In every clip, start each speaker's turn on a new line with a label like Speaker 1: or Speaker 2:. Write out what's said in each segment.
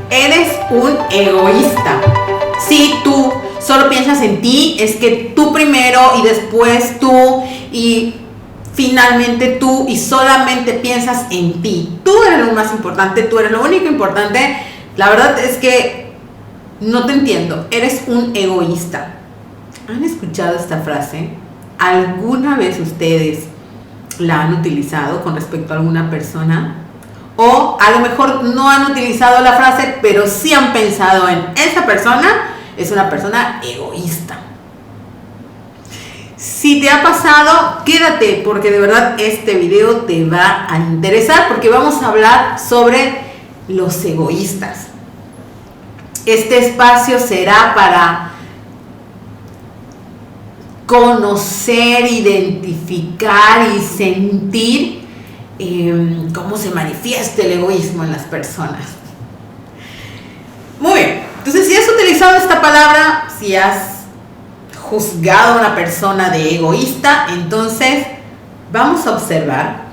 Speaker 1: Eres un egoísta. Si tú solo piensas en ti, es que tú primero y después tú y finalmente tú y solamente piensas en ti. Tú eres lo más importante, tú eres lo único importante. La verdad es que no te entiendo. Eres un egoísta. ¿Han escuchado esta frase? ¿Alguna vez ustedes la han utilizado con respecto a alguna persona? O a lo mejor no han utilizado la frase, pero sí han pensado en esa persona, es una persona egoísta. Si te ha pasado, quédate, porque de verdad este video te va a interesar, porque vamos a hablar sobre los egoístas. Este espacio será para conocer, identificar y sentir cómo se manifiesta el egoísmo en las personas. Muy bien, entonces si has utilizado esta palabra, si has juzgado a una persona de egoísta, entonces vamos a observar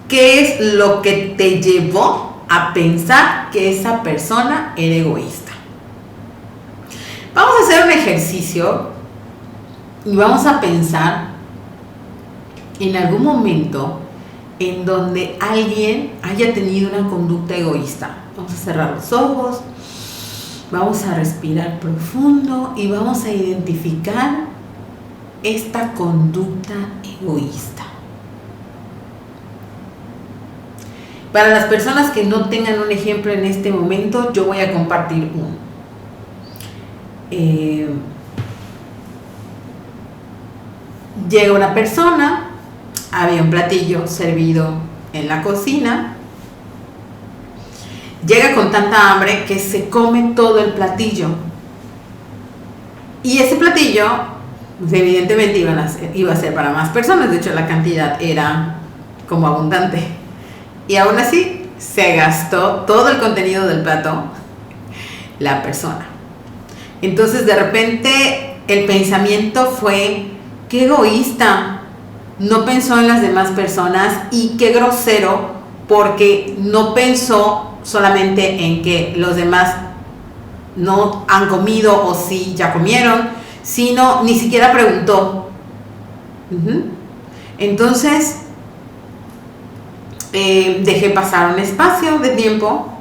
Speaker 1: qué es lo que te llevó a pensar que esa persona era egoísta. Vamos a hacer un ejercicio y vamos a pensar en algún momento en donde alguien haya tenido una conducta egoísta. Vamos a cerrar los ojos, vamos a respirar profundo y vamos a identificar esta conducta egoísta. Para las personas que no tengan un ejemplo en este momento, yo voy a compartir uno. Llega una persona, había un platillo servido en la cocina, llega con tanta hambre que se come todo el platillo. Y ese platillo, pues evidentemente iba a ser para más personas, de hecho la cantidad era como abundante. Y aún así se gastó todo el contenido del plato la persona. Entonces de repente el pensamiento fue: qué egoísta, no pensó en las demás personas, y qué grosero, porque no pensó solamente en que los demás no han comido o sí ya comieron, sino ni siquiera preguntó. Entonces dejé pasar un espacio de tiempo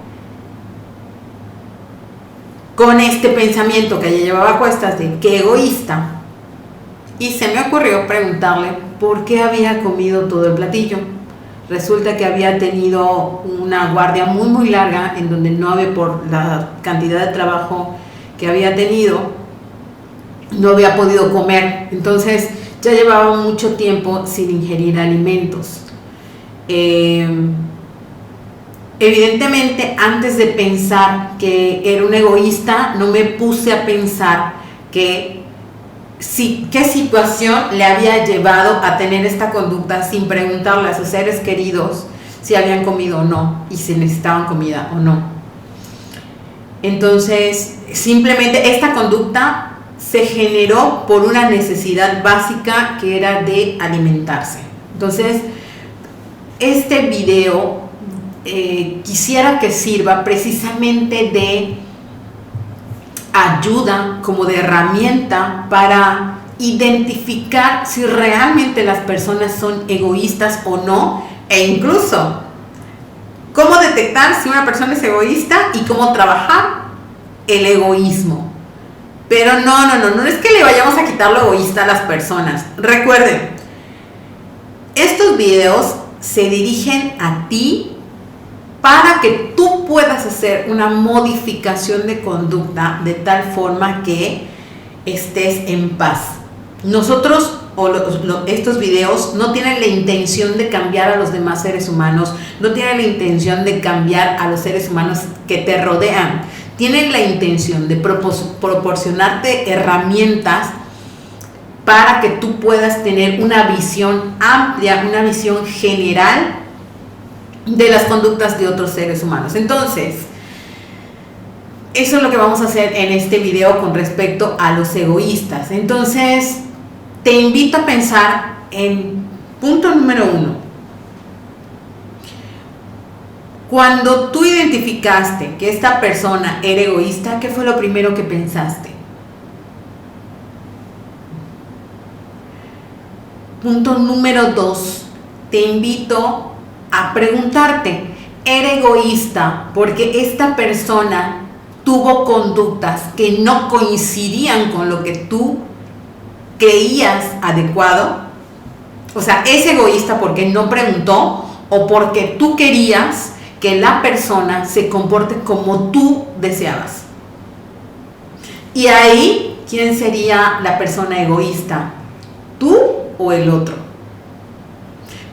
Speaker 1: con este pensamiento que ya llevaba a cuestas de qué egoísta. Y se me ocurrió preguntarle por qué había comido todo el platillo. Resulta que había tenido una guardia muy muy larga, en donde no había, por la cantidad de trabajo que había tenido, no había podido comer. Entonces ya llevaba mucho tiempo sin ingerir alimentos. Evidentemente, antes de pensar que era un egoísta, no me puse a pensar qué situación le había llevado a tener esta conducta, sin preguntarle a sus seres queridos si habían comido o no y si necesitaban comida o no. Entonces, simplemente esta conducta se generó por una necesidad básica, que era de alimentarse. Entonces, este video quisiera que sirva precisamente de ayuda, como de herramienta para identificar si realmente las personas son egoístas o no, e incluso cómo detectar si una persona es egoísta y cómo trabajar el egoísmo. Pero no es que le vayamos a quitar lo egoísta a las personas. Recuerden, estos videos se dirigen a ti para que tú puedas hacer una modificación de conducta de tal forma que estés en paz. Nosotros, estos videos no tienen la intención de cambiar a los demás seres humanos, no tienen la intención de cambiar a los seres humanos que te rodean. Tienen la intención de proporcionarte herramientas para que tú puedas tener una visión amplia, una visión general de las conductas de otros seres humanos. Entonces, eso es lo que vamos a hacer en este video con respecto a los egoístas. Entonces, te invito a pensar en punto número 1. Cuando tú identificaste que esta persona era egoísta, ¿qué fue lo primero que pensaste? Punto número 2. Te invito a preguntarte, ¿era egoísta porque esta persona tuvo conductas que no coincidían con lo que tú creías adecuado? O sea, ¿es egoísta porque no preguntó o porque tú querías que la persona se comporte como tú deseabas? Y ahí, ¿quién sería la persona egoísta? ¿Tú o el otro?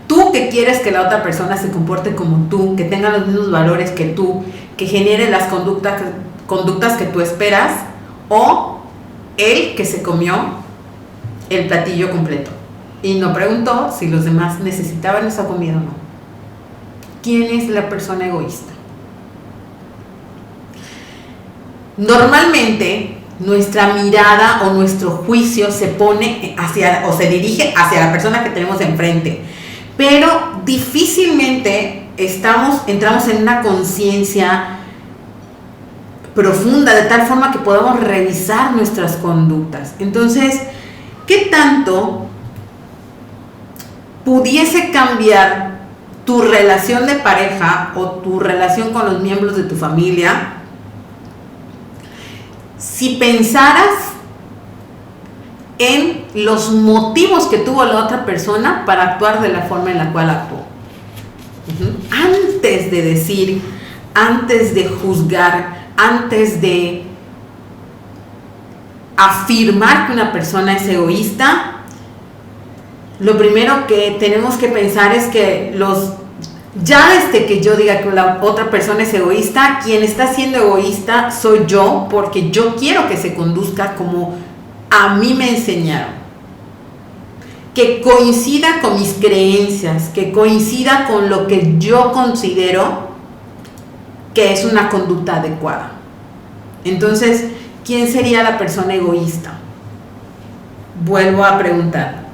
Speaker 1: Tú que quieres que la otra persona se comporte como tú, que tenga los mismos valores que tú, que genere las conductas que tú esperas, o él que se comió el platillo completo y no preguntó si los demás necesitaban esa comida o no. ¿Quién es la persona egoísta? Normalmente nuestra mirada o nuestro juicio se pone hacia o se dirige hacia la persona que tenemos enfrente, pero difícilmente entramos en una conciencia profunda de tal forma que podamos revisar nuestras conductas. Entonces, ¿qué tanto pudiese cambiar tu relación de pareja o tu relación con los miembros de tu familia si pensaras en los motivos que tuvo la otra persona para actuar de la forma en la cual actuó? Antes de decir, antes de juzgar, antes de afirmar que una persona es egoísta, lo primero que tenemos que pensar es que ya desde que yo diga que la otra persona es egoísta, quien está siendo egoísta soy yo, porque yo quiero que se conduzca como a mí me enseñaron, que coincida con mis creencias, que coincida con lo que yo considero que es una conducta adecuada. Entonces, ¿quién sería la persona egoísta? Vuelvo a preguntar.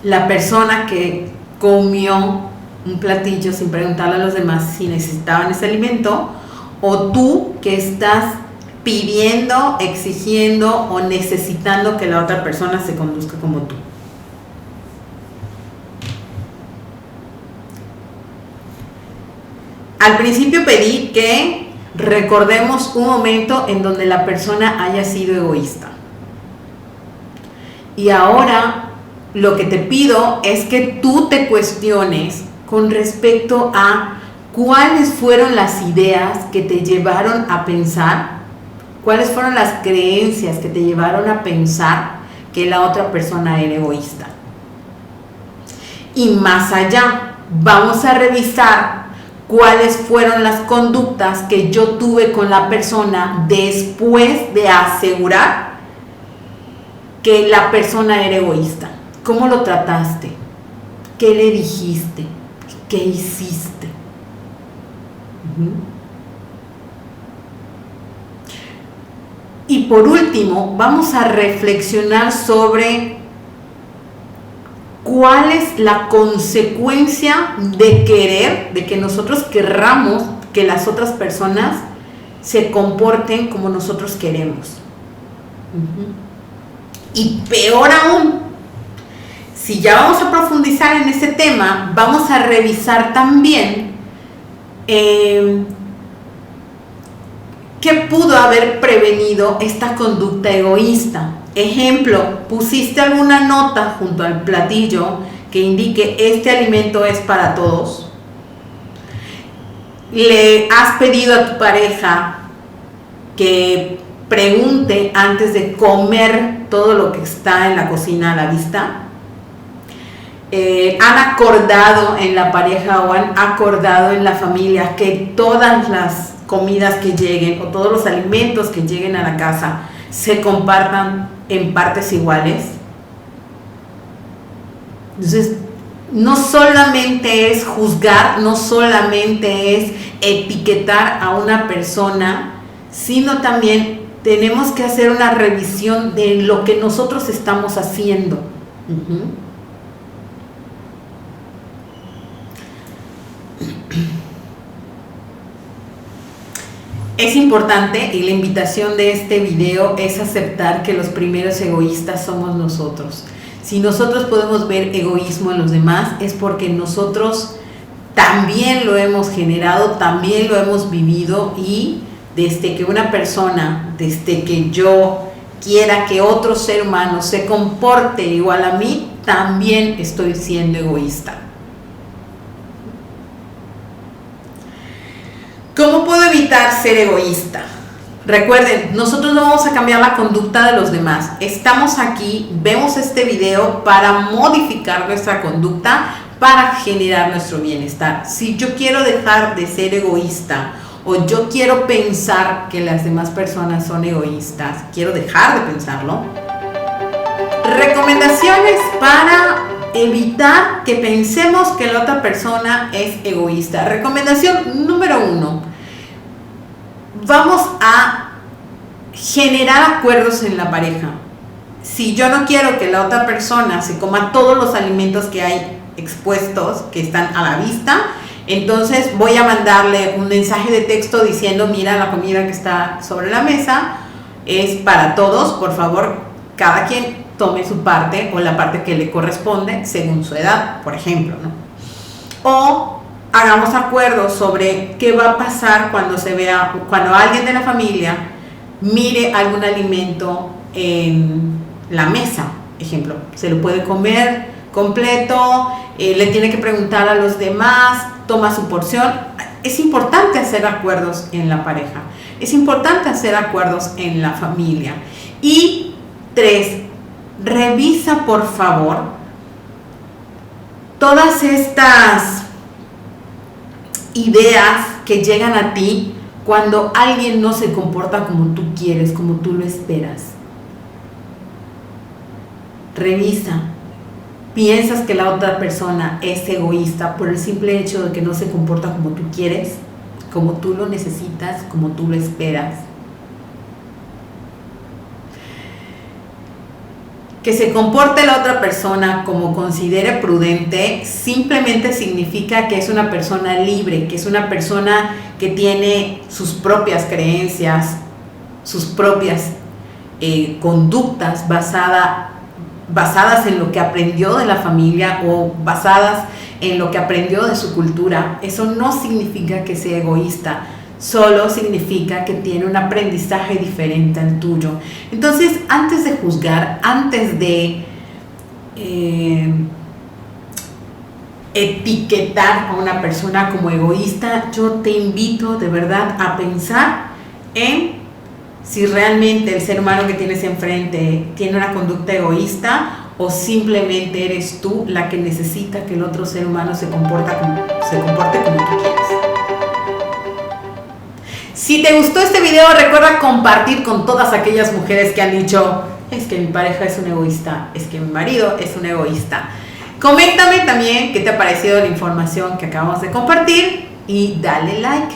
Speaker 1: La persona que comió un platillo sin preguntarle a los demás si necesitaban ese alimento, o tú que estás pidiendo, exigiendo o necesitando que la otra persona se conduzca como tú. Al principio pedí que recordemos un momento en donde la persona haya sido egoísta. Y ahora lo que te pido es que tú te cuestiones con respecto a cuáles fueron las ideas que te llevaron a pensar, cuáles fueron las creencias que te llevaron a pensar que la otra persona era egoísta. Y más allá, vamos a revisar cuáles fueron las conductas que yo tuve con la persona después de asegurar que la persona era egoísta. ¿Cómo lo trataste? ¿Qué le dijiste? ¿Qué hiciste? Y por último, vamos a reflexionar sobre cuál es la consecuencia de querer, de que nosotros querramos que las otras personas se comporten como nosotros queremos. Y peor aún, si ya vamos a profundizar en ese tema, vamos a revisar también qué pudo haber prevenido esta conducta egoísta. Ejemplo, pusiste alguna nota junto al platillo que indique este alimento es para todos. Le has pedido a tu pareja que pregunte antes de comer todo lo que está en la cocina a la vista. Han acordado en la pareja o han acordado en la familia que todas las comidas que lleguen o todos los alimentos que lleguen a la casa se compartan en partes iguales. Entonces, no solamente es juzgar, no solamente es etiquetar a una persona, sino también tenemos que hacer una revisión de lo que nosotros estamos haciendo. Es importante, y la invitación de este video es aceptar que los primeros egoístas somos nosotros. Si nosotros podemos ver egoísmo en los demás, es porque nosotros también lo hemos generado, también lo hemos vivido, y desde que una persona, desde que yo quiera que otro ser humano se comporte igual a mí, también estoy siendo egoísta. ¿Cómo puedo evitar ser egoísta? Recuerden, nosotros no vamos a cambiar la conducta de los demás. Estamos aquí, vemos este video para modificar nuestra conducta, para generar nuestro bienestar. Si yo quiero dejar de ser egoísta, o yo quiero pensar que las demás personas son egoístas, quiero dejar de pensarlo. Recomendaciones para evitar que pensemos que la otra persona es egoísta. Recomendación número 1. Vamos a generar acuerdos en la pareja. Si yo no quiero que la otra persona se coma todos los alimentos que hay expuestos, que están a la vista, entonces voy a mandarle un mensaje de texto diciendo: mira, la comida que está sobre la mesa es para todos, por favor, cada quien tome su parte o la parte que le corresponde según su edad, por ejemplo, ¿no? O hagamos acuerdos sobre qué va a pasar cuando cuando alguien de la familia mire algún alimento en la mesa, ejemplo, se lo puede comer completo, le tiene que preguntar a los demás, toma su porción. Es importante hacer acuerdos en la pareja, es importante hacer acuerdos en la familia. Y 3, revisa por favor todas estas ideas que llegan a ti cuando alguien no se comporta como tú quieres, como tú lo esperas. Revisa. ¿Piensas que la otra persona es egoísta por el simple hecho de que no se comporta como tú quieres, como tú lo necesitas, como tú lo esperas? Que se comporte la otra persona como considere prudente simplemente significa que es una persona libre, que es una persona que tiene sus propias creencias, sus propias conductas basadas en lo que aprendió de la familia o basadas en lo que aprendió de su cultura. Eso no significa que sea egoísta, solo significa que tiene un aprendizaje diferente al tuyo. Entonces, antes de juzgar, antes de etiquetar a una persona como egoísta, yo te invito de verdad a pensar en si realmente el ser humano que tienes enfrente tiene una conducta egoísta o simplemente eres tú la que necesita que el otro ser humano se comporte como tú quieres. Si te gustó este video, recuerda compartir con todas aquellas mujeres que han dicho: es que mi pareja es un egoísta, es que mi marido es un egoísta. Coméntame también qué te ha parecido la información que acabamos de compartir y dale like.